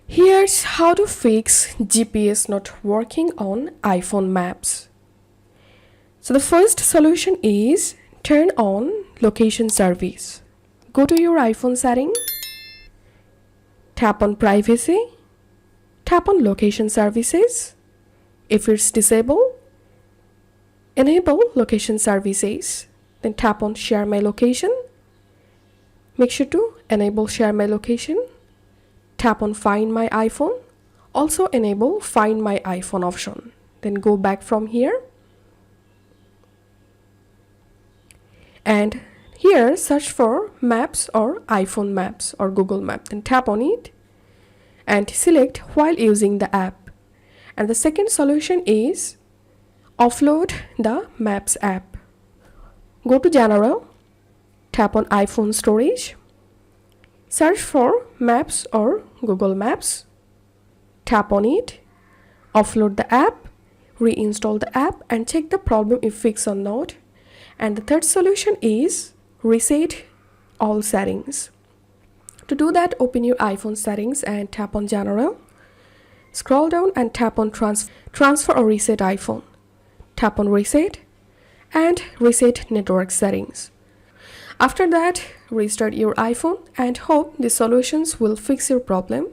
Here's how to fix GPS not working on iPhone maps. So the first solution is turn on location service. Go to your iPhone setting, tap on privacy, tap on location services. If it's disabled, enable location services. Then tap on share my location. Make sure to enable share my location. Tap on find my iPhone. Also enable find my iPhone option. Then go back from here. And here search for maps or iPhone maps or Google Map. Then tap on it and select while using the app. And the second solution is offload the Maps app. Go to General, tap on iPhone storage, search for Maps or Google Maps, tap on it, offload the app, reinstall the app and check the problem if fixed or not. And the third solution is reset all settings. To do that, open your iPhone settings and tap on General. Scroll down and tap on transfer or reset iPhone. Tap on reset and reset network settings. After that, restart your iPhone and hope the solutions will fix your problem.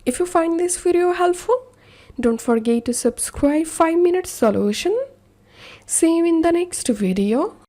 If you find this video helpful, don't forget to subscribe 5 Minute Solution. See you in the next video.